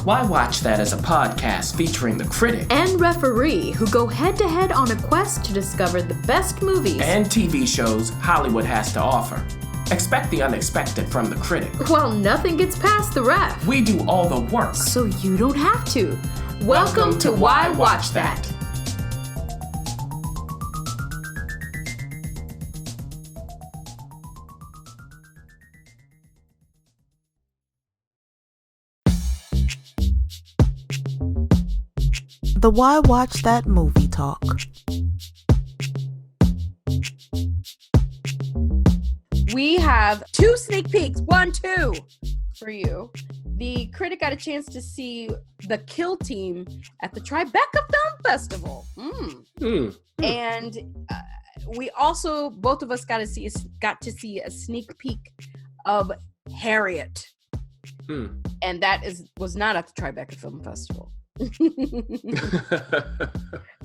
Why Watch That is a podcast featuring the critic and referee who go head-to-head on a quest to discover the best movies and TV shows Hollywood has to offer. Expect the unexpected from the critic. Well, nothing gets past the ref. We do all the work, so you don't have to. Welcome to Why Watch That. The Why Watch That movie talk. We have 2 sneak peeks, 1, 2 for you. The critic got a chance to see the Kill Team at the Tribeca Film Festival. And we also, both of us got to see a sneak peek of Harriet. And that was not at the Tribeca Film Festival.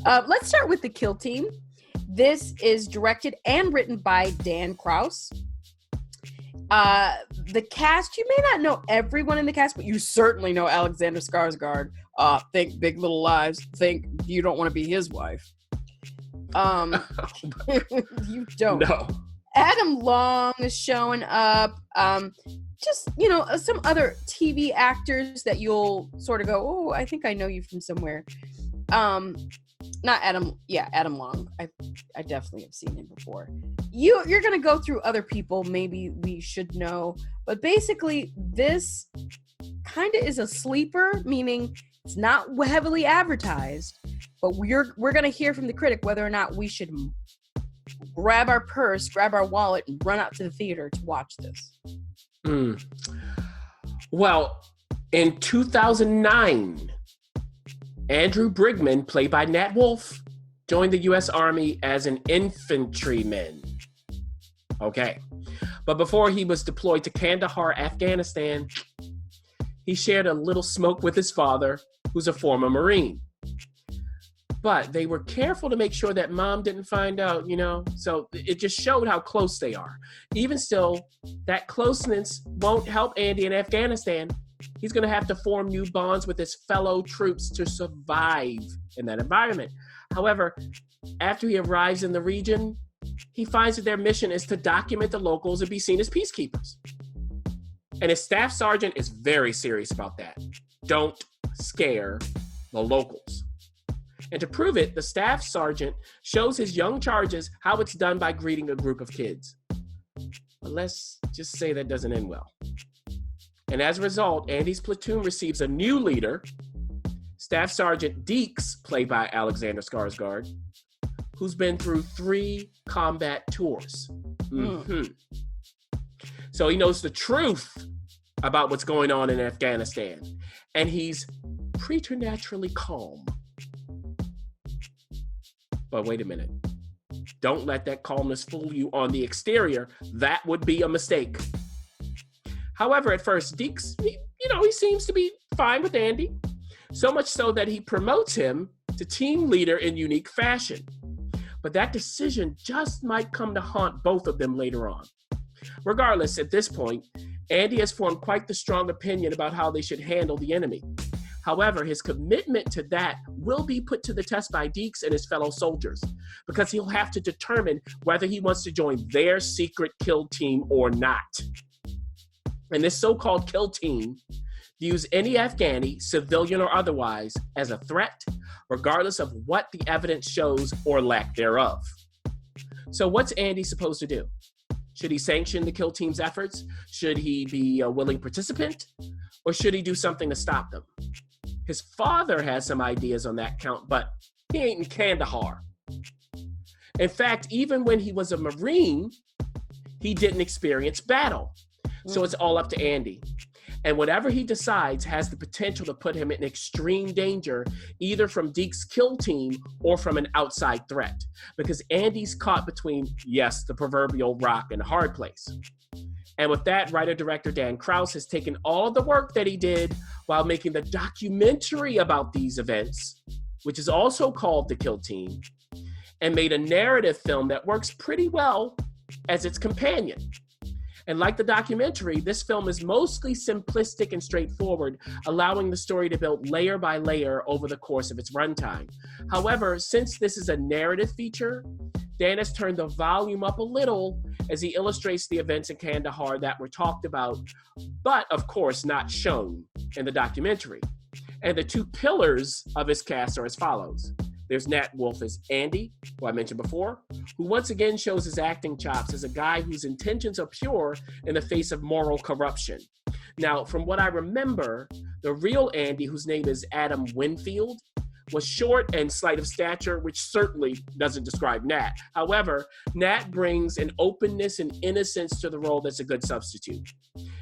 Let's start with the Kill Team. This is directed and written by Dan Krauss. The cast, you may not know everyone in the cast, but you certainly know Alexander Skarsgård. Think Big Little Lies. Think You Don't Want to Be His Wife. You don't. No. Adam Long is showing up. Just, some other TV actors that you'll sort of go, oh, I think I know you from somewhere. Not Adam. Yeah, Adam Long. I definitely have seen him before. You're going to go through other people maybe we should know. But basically, this kind of is a sleeper, meaning it's not heavily advertised. But we're going to hear from the critic whether or not we should grab our purse, grab our wallet, and run out to the theater to watch this. Well, in 2009, Andrew Brigman, played by Nat Wolff, joined the U.S. Army as an infantryman. Okay. But before he was deployed to Kandahar, Afghanistan, he shared a little smoke with his father, who's a former Marine. But they were careful to make sure that mom didn't find out, so it just showed how close they are. Even still, that closeness won't help Andy in Afghanistan. He's going to have to form new bonds with his fellow troops to survive in that environment. However, after he arrives in the region, he finds that their mission is to document the locals and be seen as peacekeepers. And his staff sergeant is very serious about that. Don't scare the locals. And to prove it, the staff sergeant shows his young charges how it's done by greeting a group of kids. But let's just say that doesn't end well. And as a result, Andy's platoon receives a new leader, Staff Sergeant Deeks, played by Alexander Skarsgård, who's been through 3 combat tours. So he knows the truth about what's going on in Afghanistan. And he's preternaturally calm. But wait a minute. Don't let that calmness fool you on the exterior. That would be a mistake. However, at first, Deeks, he seems to be fine with Andy. So much so that he promotes him to team leader in unique fashion. But that decision just might come to haunt both of them later on. Regardless, at this point, Andy has formed quite the strong opinion about how they should handle the enemy. However, his commitment to that will be put to the test by Deeks and his fellow soldiers, because he'll have to determine whether he wants to join their secret kill team or not. And this so-called kill team views any Afghani, civilian or otherwise, as a threat, regardless of what the evidence shows or lack thereof. So what's Andy supposed to do? Should he sanction the kill team's efforts? Should he be a willing participant? Or should he do something to stop them? His father has some ideas on that count, but he ain't in Kandahar. In fact, even when he was a Marine, he didn't experience battle. So it's all up to Andy. And whatever he decides has the potential to put him in extreme danger, either from Deeks' kill team or from an outside threat. Because Andy's caught between, yes, the proverbial rock and a hard place. And with that, writer-director Dan Krauss has taken all the work that he did while making the documentary about these events, which is also called The Kill Team, and made a narrative film that works pretty well as its companion. And like the documentary, this film is mostly simplistic and straightforward, allowing the story to build layer by layer over the course of its runtime. However, since this is a narrative feature, Dan has turned the volume up a little as he illustrates the events in Kandahar that were talked about, but of course not shown in the documentary. And the two pillars of his cast are as follows. There's Nat Wolff as Andy, who I mentioned before, who once again shows his acting chops as a guy whose intentions are pure in the face of moral corruption. Now, from what I remember, the real Andy, whose name is Adam Winfield, was short and slight of stature, which certainly doesn't describe Nat. However, Nat brings an openness and innocence to the role that's a good substitute.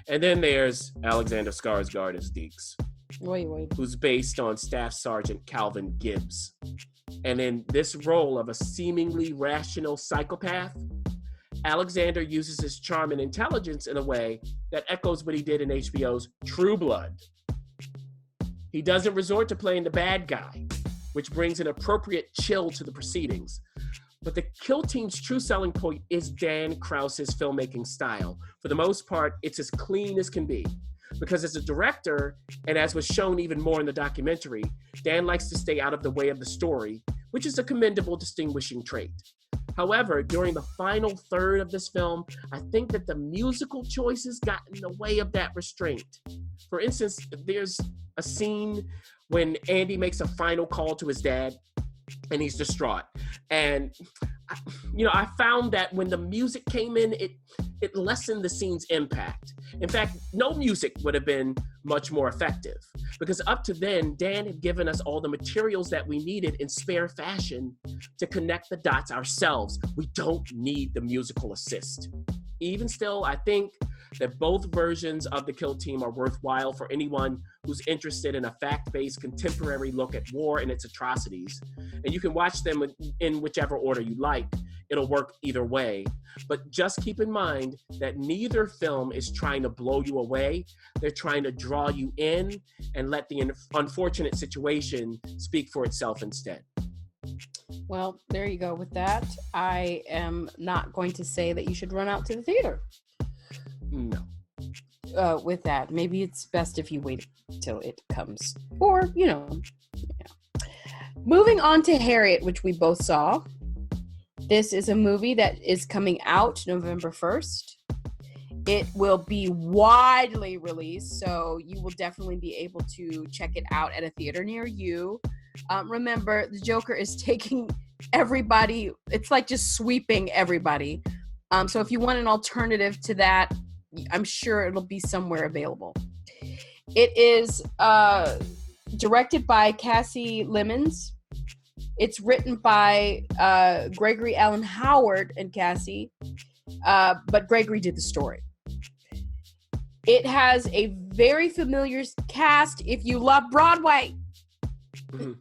And then there's Alexander Skarsgård as Deeks, who's based on Staff Sergeant Calvin Gibbs. And in this role of a seemingly rational psychopath, Alexander uses his charm and intelligence in a way that echoes what he did in HBO's True Blood. He doesn't resort to playing the bad guy, which brings an appropriate chill to the proceedings. But the Kill Team's true selling point is Dan Krauss's filmmaking style. For the most part, it's as clean as can be. Because as a director, and as was shown even more in the documentary, Dan likes to stay out of the way of the story, which is a commendable distinguishing trait. However, during the final third of this film, I think that the musical choices got in the way of that restraint. For instance, there's a scene when Andy makes a final call to his dad, and he's distraught. And, I found that when the music came in, it lessened the scene's impact. In fact, no music would have been much more effective, because up to then, Dan had given us all the materials that we needed in spare fashion to connect the dots ourselves. We don't need the musical assist. Even still, I think that both versions of the Kill Team are worthwhile for anyone who's interested in a fact-based contemporary look at war and its atrocities. And you can watch them in whichever order you like. It'll work either way. But just keep in mind that neither film is trying to blow you away. They're trying to draw you in and let the unfortunate situation speak for itself instead. Well, there you go with that. I am not going to say that you should run out to the theater. No. With that, maybe it's best if you wait till it comes. Or, yeah. Moving on to Harriet, which we both saw. This is a movie that is coming out November 1st. It will be widely released, so you will definitely be able to check it out at a theater near you. Remember, the Joker is taking everybody. It's like just sweeping everybody. So if you want an alternative to that, I'm sure it'll be somewhere available. It is directed by Cassie Lemmons. It's written by Gregory Allen Howard and Cassie, but Gregory did the story. It has a very familiar cast if you love Broadway. Mm-hmm.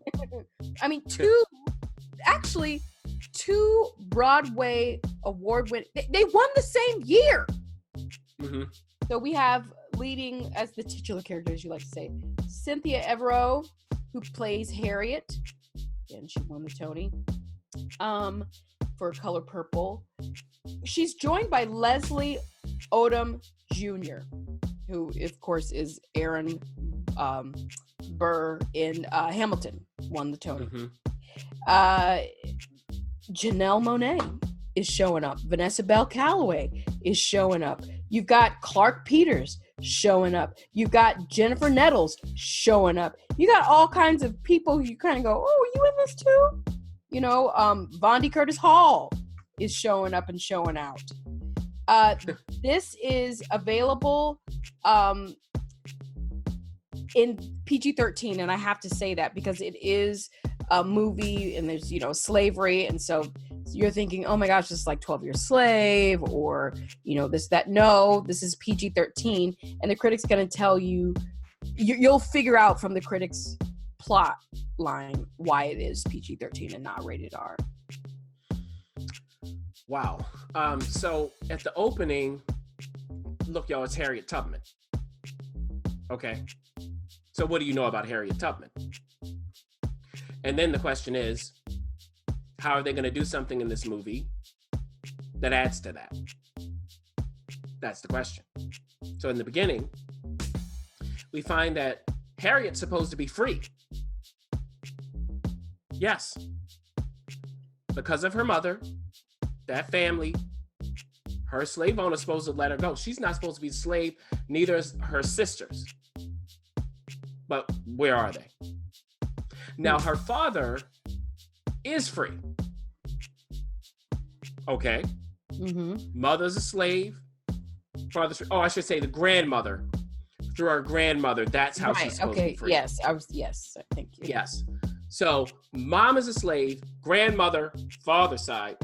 I mean, two Broadway award winners. They won the same year. Mm-hmm. So we have leading as the titular character, as you like to say, Cynthia Erivo, who plays Harriet, and she won the Tony for Color Purple. She's joined by Leslie Odom Jr., who of course is Aaron Burr in Hamilton, won the Tony. Mm-hmm. Janelle Monáe is showing up. Vanessa Bell Calloway is showing up. You've got Clark Peters showing up. You've got Jennifer Nettles showing up. You got all kinds of people who you kind of go, oh, are you in this too? Vondi Curtis Hall is showing up and showing out. This is available in PG-13, and I have to say that because it is a movie and there's, slavery, and so you're thinking, oh my gosh, this is like 12 Years Slave or, this, that. No, this is PG-13, and the critic's going to tell you, you'll figure out from the critic's plot line why it is PG-13 and not rated R. Wow. So at the opening, look, y'all, it's Harriet Tubman. Okay. So what do you know about Harriet Tubman? And then the question is, how are they going to do something in this movie that adds to that? That's the question. So in the beginning, we find that Harriet's supposed to be free. Yes. Because of her mother, that family, her slave owner's supposed to let her go. She's not supposed to be a slave, neither is her sisters. But where are they? Now, her father is free. Okay. Mother's a slave. Father's free. Oh, I should say the grandmother. Through her grandmother, that's how she's supposed to be free. Yes, thank you. Yes. So, mom is a slave, grandmother, father's side.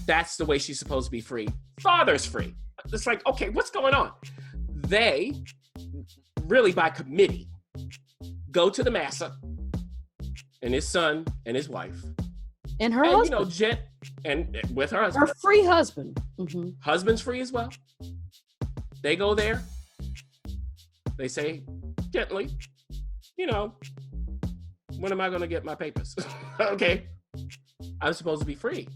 That's the way she's supposed to be free. Father's free. It's like, okay, what's going on? They, really by committee, go to the massa and his son and his wife. And her husband. And with her husband. Her free husband. Husband's free as well. They go there. They say gently, when am I going to get my papers? Okay. I'm supposed to be free.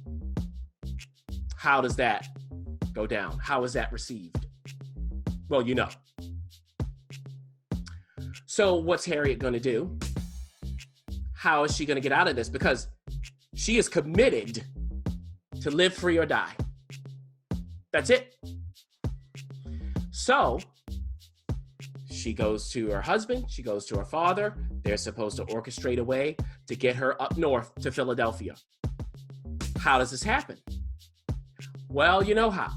How does that go down? How is that received? Well, So what's Harriet going to do? How is she going to get out of this? Because she is committed to live free or die. That's it. So she goes to her husband. She goes to her father. They're supposed to orchestrate a way to get her up north to Philadelphia. How does this happen? Well, you know how.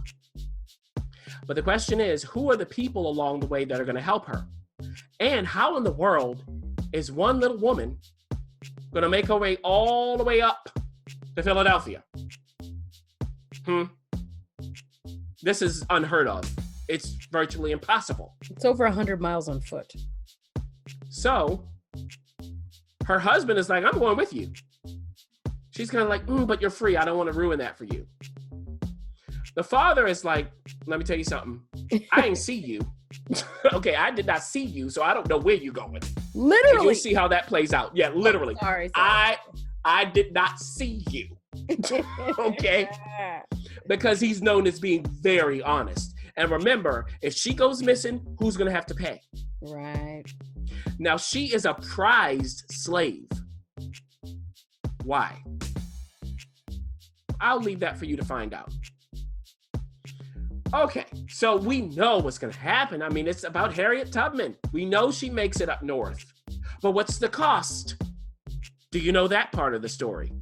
But the question is, who are the people along the way that are going to help her? And how in the world is one little woman going to make her way all the way up to Philadelphia? This is unheard of. It's virtually impossible. It's over 100 miles on foot. So her husband is like, I'm going with you. She's kind of like, but you're free. I don't want to ruin that for you. The father is like, let me tell you something. I ain't see you. Okay, I did not see you, so I don't know where you're going. Literally. And you'll see how that plays out. Yeah, literally. Sorry. I did not see you. Okay? Because he's known as being very honest. And remember, if she goes missing, who's going to have to pay? Right. Now, she is a prized slave. Why? I'll leave that for you to find out. Okay, so we know what's going to happen. I mean, it's about Harriet Tubman. We know she makes it up north. But what's the cost? Do you know that part of the story?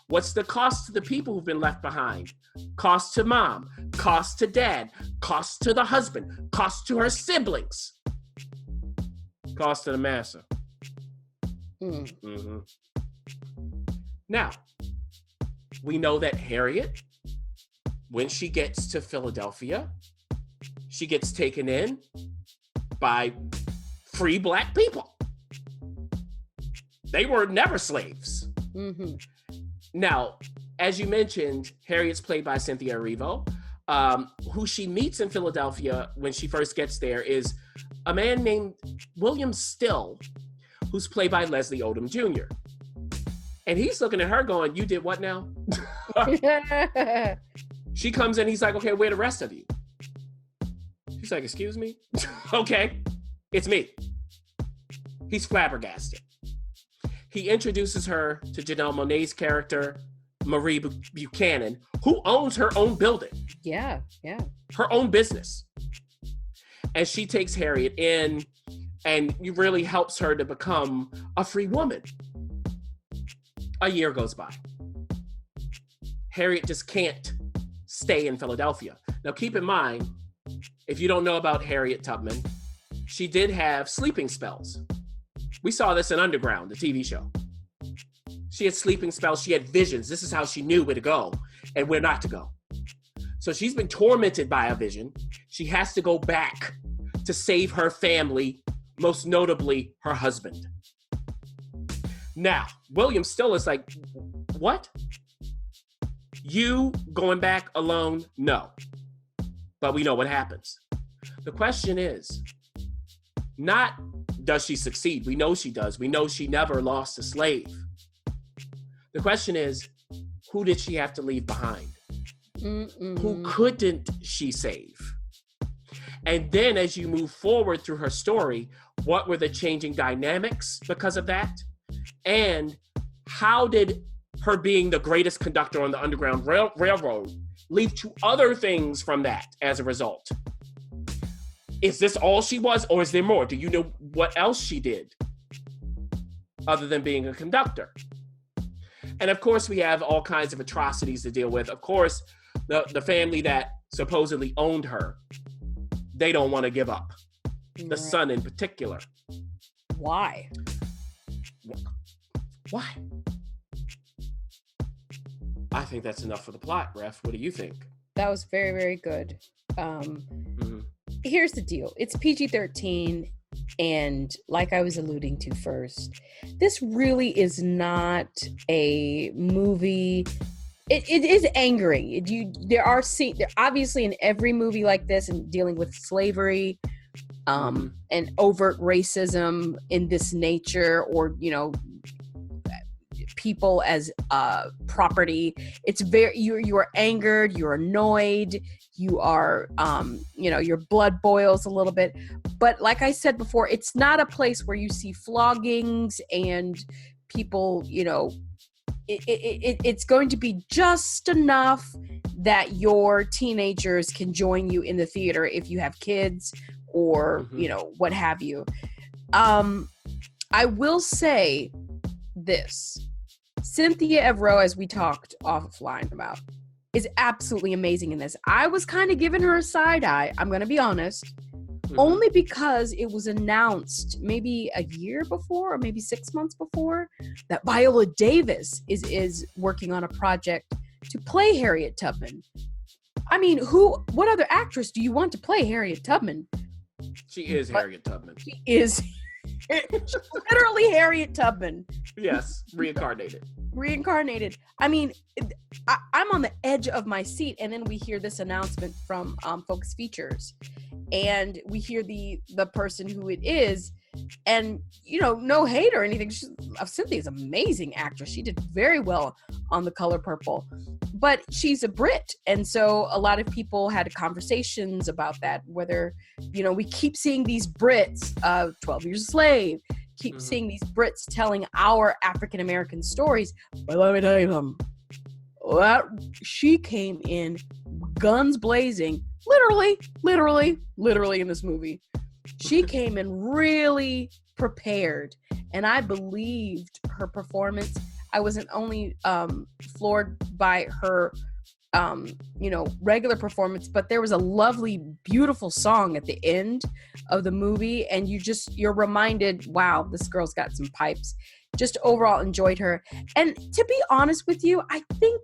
What's the cost to the people who've been left behind? Cost to mom, cost to dad, cost to the husband, cost to her siblings, cost to the massa. Now, we know that Harriet, when she gets to Philadelphia, she gets taken in by free Black people. They were never slaves. Now, as you mentioned, Harriet's played by Cynthia Erivo. Who she meets in Philadelphia when she first gets there is a man named William Still, who's played by Leslie Odom Jr. And he's looking at her going, you did what now? She comes in, he's like, okay, where are the rest of you? She's like, excuse me? Okay, it's me. He's flabbergasted. He introduces her to Janelle Monáe's character, Marie Buchanan, who owns her own building. Yeah. Her own business. And she takes Harriet in and really helps her to become a free woman. A year goes by. Harriet just can't stay in Philadelphia. Now keep in mind, if you don't know about Harriet Tubman, she did have sleeping spells. We saw this in Underground, the TV show. She had sleeping spells, she had visions. This is how she knew where to go and where not to go. So she's been tormented by a vision. She has to go back to save her family, most notably her husband. Now, William Still is like, what? You going back alone? No. But we know what happens. The question is, not does she succeed? We know she does. We know she never lost a slave. The question is, who did she have to leave behind? Who couldn't she save? And then as you move forward through her story, what were the changing dynamics because of that? And how did her being the greatest conductor on the Underground Railroad lead to other things from that as a result? Is this all she was, or is there more? Do you know what else she did other than being a conductor? And of course, we have all kinds of atrocities to deal with. Of course, the family that supposedly owned her, they don't want to give up. The son in particular. Why? Why? I think that's enough for the plot, Ref. What do you think? That was very, very good. Here's the deal. It's PG-13, and like I was alluding to first, this really is not a movie. It is angering. There are obviously in every movie like this and dealing with slavery, and overt racism in this nature, or people as property. It's very you are angered, you're annoyed, you are your blood boils a little bit. But like I said before, it's not a place where you see floggings and people, it's going to be just enough that your teenagers can join you in the theater if you have kids or what have you. I will say this: Cynthia Erivo, as we talked offline about, is absolutely amazing in this. I was kind of giving her a side eye, I'm going to be honest, only because it was announced maybe a year before or maybe 6 months before that Viola Davis is working on a project to play Harriet Tubman. I mean, what other actress do you want to play Harriet Tubman? She is Harriet Tubman. She is literally Harriet Tubman. Yes, reincarnated. I mean, I'm on the edge of my seat, and then we hear this announcement from Focus Features, and we hear the person who it is, and no hate or anything. Cynthia's an amazing actress. She did very well on The Color Purple, but she's a Brit, and so a lot of people had conversations about that. Whether we keep seeing these Brits, 12 Years a Slave. Keep seeing these Brits telling our African American stories, but let me tell you something. She came in guns blazing, literally in this movie. She came in really prepared, and I believed her performance. I wasn't only floored by her regular performance, but there was a lovely, beautiful song at the end of the movie, and you're reminded, wow, this girl's got some pipes. Just overall enjoyed her. And to be honest with you, I think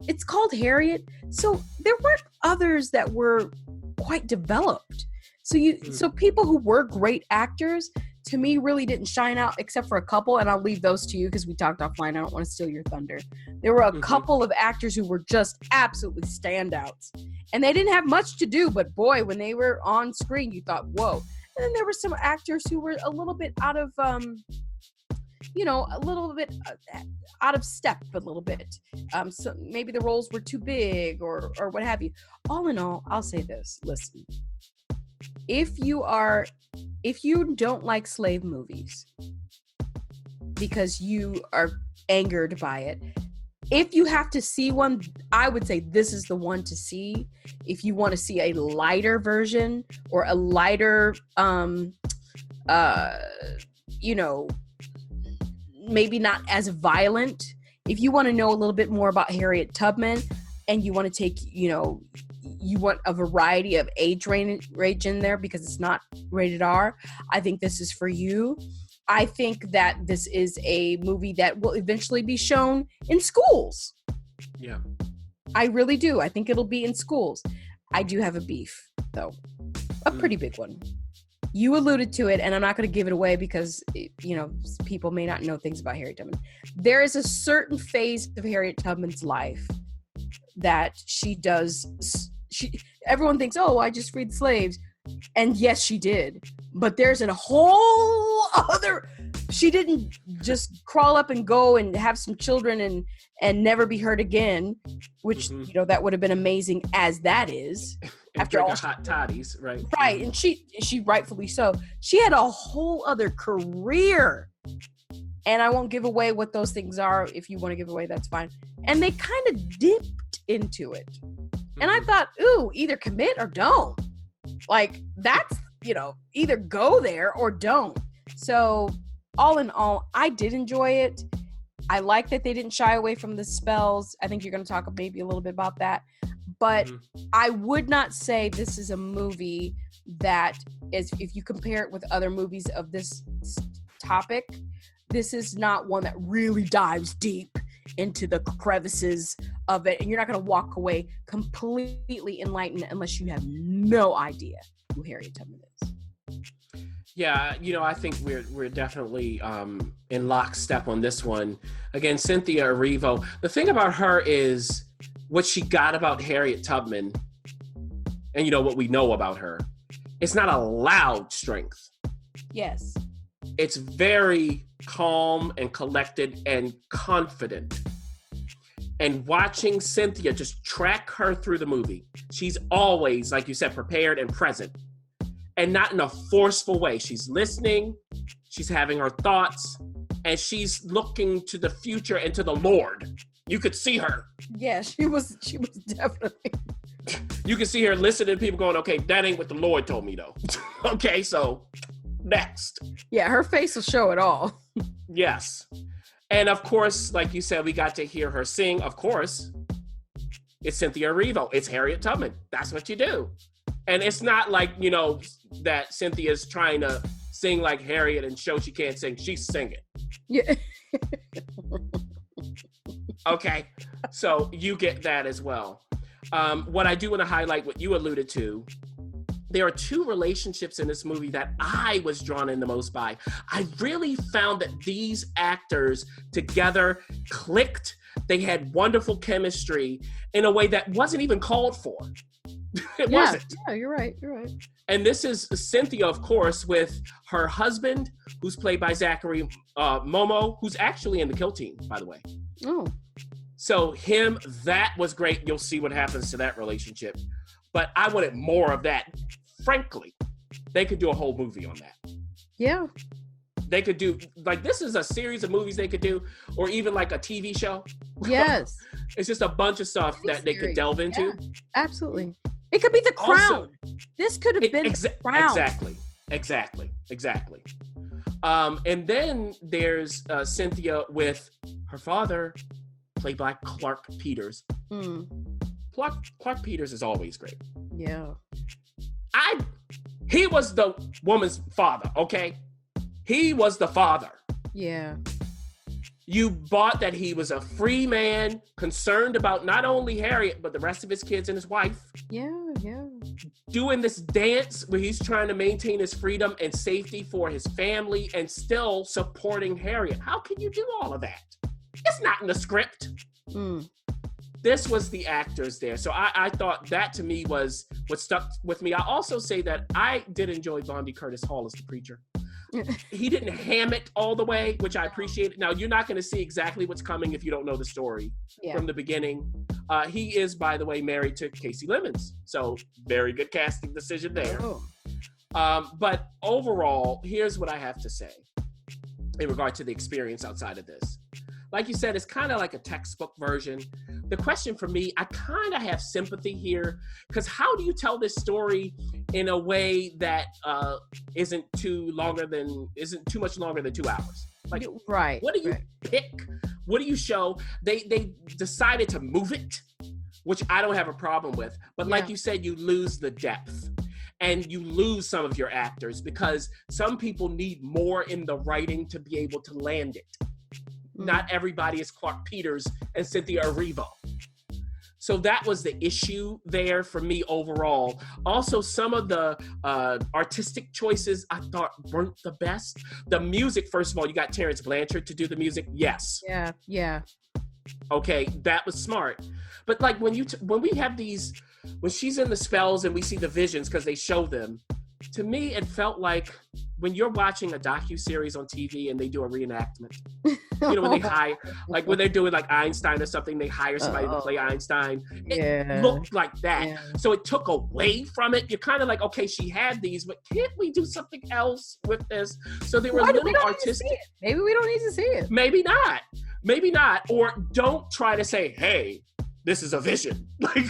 it's called Harriet, so there weren't others that were quite developed. So people who were great actors, to me, really didn't shine out except for a couple, and I'll leave those to you because we talked offline. I don't want to steal your thunder. There were a couple of actors who were just absolutely standouts, and they didn't have much to do, but boy, when they were on screen, you thought, whoa. And then there were some actors who were a little bit out of, out of step a little bit. So maybe the roles were too big or what have you. All in all, I'll say this. Listen, if you don't like slave movies because you are angered by it, if you have to see one, I would say this is the one to see. If you want to see a lighter version or a lighter, maybe not as violent. If you want to know a little bit more about Harriet Tubman and you want to take, you want a variety of age range in there because it's not rated R, I think this is for you. I think that this is a movie that will eventually be shown in schools. Yeah. I really do. I think it'll be in schools. I do have a beef, though. A pretty big one. You alluded to it, and I'm not going to give it away because, people may not know things about Harriet Tubman. There is a certain phase of Harriet Tubman's life that she does. Everyone thinks, oh, I just freed slaves. And yes, she did. But there's a whole other she didn't just crawl up and go and have some children and never be heard again, which that would have been amazing as that is. And after all, hot toddies, right? Right, and she rightfully so. She had a whole other career, and I won't give away what those things are. If you want to give away, that's fine. And they kind of dipped into it, and I thought, ooh, either commit or don't. Like that's either go there or don't. So all in all, I did enjoy it. I like that they didn't shy away from the spells. I think you're going to talk maybe a little bit about that. But I would not say this is a movie that is, if you compare it with other movies of this topic, this is not one that really dives deep into the crevices of it. And you're not going to walk away completely enlightened unless you have no idea who Harriet Tubman is. Yeah, I think we're definitely in lockstep on this one. Again, Cynthia Erivo. The thing about her is what she got about Harriet Tubman, and what we know about her. It's not a loud strength. Yes. It's very calm and collected and confident. And watching Cynthia just track her through the movie, she's always, like you said, prepared and present. And not in a forceful way. She's listening, she's having her thoughts, and she's looking to the future and to the Lord. You could see her. Yeah, she was definitely. You can see her listening to people going, okay, that ain't what the Lord told me though. Okay, so next. Yeah, her face will show it all. Yes. And of course, like you said, we got to hear her sing. Of course, it's Cynthia Erivo. It's Harriet Tubman. That's what you do. And it's not like, that Cynthia's trying to sing like Harriet and show she can't sing. She's singing. Yeah. Okay. So you get that as well. What I do want to highlight, what you alluded to, there are two relationships in this movie that I was drawn in the most by. I really found that these actors together clicked. They had wonderful chemistry in a way that wasn't even called for. It wasn't. Yeah, you're right. And this is Cynthia, of course, with her husband, who's played by Zachary Momo, who's actually in the Kill Team, by the way. Oh. So that was great. You'll see what happens to that relationship. But I wanted more of that. Frankly, they could do a whole movie on that. Yeah. They could do, this is a series of movies they could do, or even like a TV show. Yes. It's just a bunch of stuff that they could delve into. Yeah, absolutely. It could be The Crown. This could have been The Crown. Exactly. And then there's Cynthia with her father, played by Clark Peters. Clark Peters is always great. Yeah. He was the woman's father, okay? He was the father. Yeah. You bought that he was a free man, concerned about not only Harriet, but the rest of his kids and his wife. Yeah. Doing this dance where he's trying to maintain his freedom and safety for his family and still supporting Harriet. How can you do all of that? It's not in the script. This was the actors there. So I thought that to me was what stuck with me. I also say that I did enjoy Bondi Curtis Hall as the preacher. He didn't ham it all the way, which I appreciate. Now, you're not going to see exactly what's coming if you don't know the story from the beginning. He is, by the way, married to Casey Lemmons. So very good casting decision there. But overall, here's what I have to say in regard to the experience outside of this. Like you said, it's kind of like a textbook version. The question for me, I kind of have sympathy here, because how do you tell this story in a way that isn't too much longer than 2 hours? Like, right. What do you pick? What do you show? They decided to move it, which I don't have a problem with. But like you said, you lose the depth. And you lose some of your actors because some people need more in the writing to be able to land it. Not everybody is Clark Peters and Cynthia Erivo. So that was the issue there for me overall. Also, some of the artistic choices I thought weren't the best. The music, first of all, you got Terrence Blanchard to do the music. Yes. Yeah. Okay, that was smart. But like when we have these, when she's in the spells and we see the visions because they show them, to me it felt like when you're watching a docuseries on TV and they do a reenactment, you know, when they hire, like when they're doing like Einstein or something, they hire somebody to play Einstein. It looked like that. Yeah. So it took away from it. You're kind of like, okay, she had these, but can't we do something else with this? So they were a little artistic. Maybe we don't need to see it. Maybe not. Maybe not. Or don't try to say, hey, this is a vision. Like,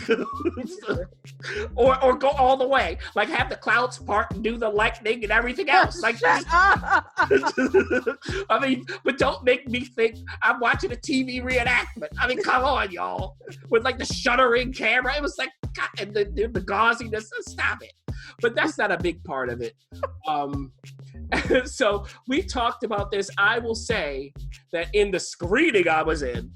or go all the way. Like have the clouds part and do the lightning and everything else. Like I mean, but don't make me think I'm watching a TV reenactment. I mean, come on, y'all. With like the shuddering camera. It was like, God, and the gauziness. Stop it. But that's not a big part of it. So we talked about this. I will say that in the screening I was in,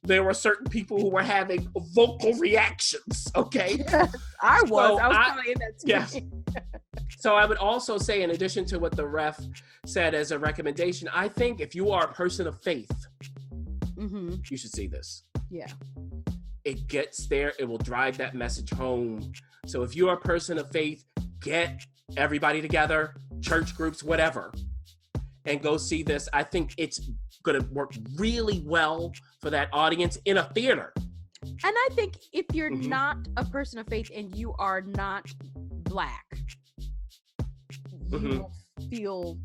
there were certain people who were having vocal reactions, okay? Yes, I was probably in that screening. Yes. So I would also say, in addition to what the ref said as a recommendation, I think if you are a person of faith, you should see this. Yeah. It gets there. It will drive that message home. So if you're a person of faith, get everybody together, church groups, whatever, and go see this. I think it's going to work really well for that audience in a theater. And I think if you're not a person of faith and you are not Black, you won't feel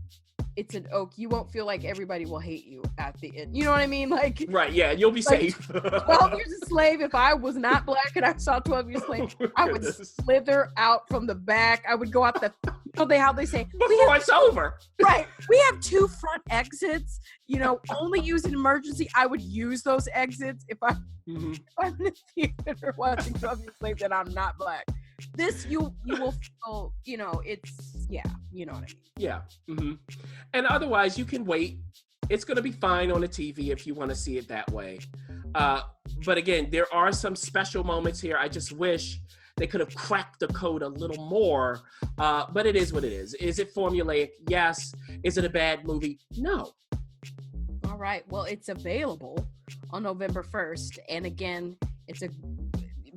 it's an oak. You won't feel like everybody will hate you at the end. You know what I mean? Like, right? Yeah, you'll be safe. 12 Years a Slave. If I was not Black and I saw 12 Years a Slave, I would slither out from the back. I would go out the. How they say before it's over. Right. We have 2 front exits. You know, only use in emergency. I would use those exits if I'm in the theater watching 12 Years a Slave that I'm not Black. This you will feel, you know, it's you know what I mean. Yeah. And otherwise you can wait. It's going to be fine on the TV if you want to see it that way. But again, there are some special moments here. I just wish they could have cracked the code a little more. But it is what it is. Is it formulaic? Yes. Is it a bad movie? No. All right. Well, it's available on November 1st. And again,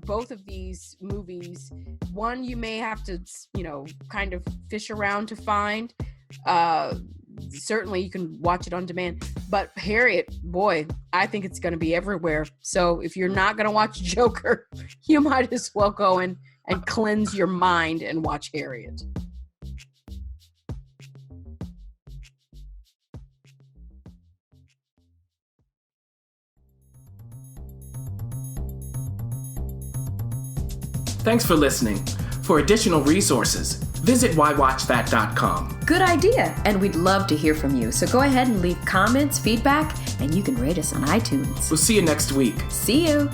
both of these movies, one you may have to, you know, kind of fish around to find. Certainly you can watch it on demand. But Harriet, boy, I think it's going to be everywhere. So if you're not going to watch Joker, you might as well go in and cleanse your mind and watch Harriet. Thanks for listening. For additional resources, visit WhyWatchThat.com. Good idea, and we'd love to hear from you. So go ahead and leave comments, feedback, and you can rate us on iTunes. We'll see you next week. See you.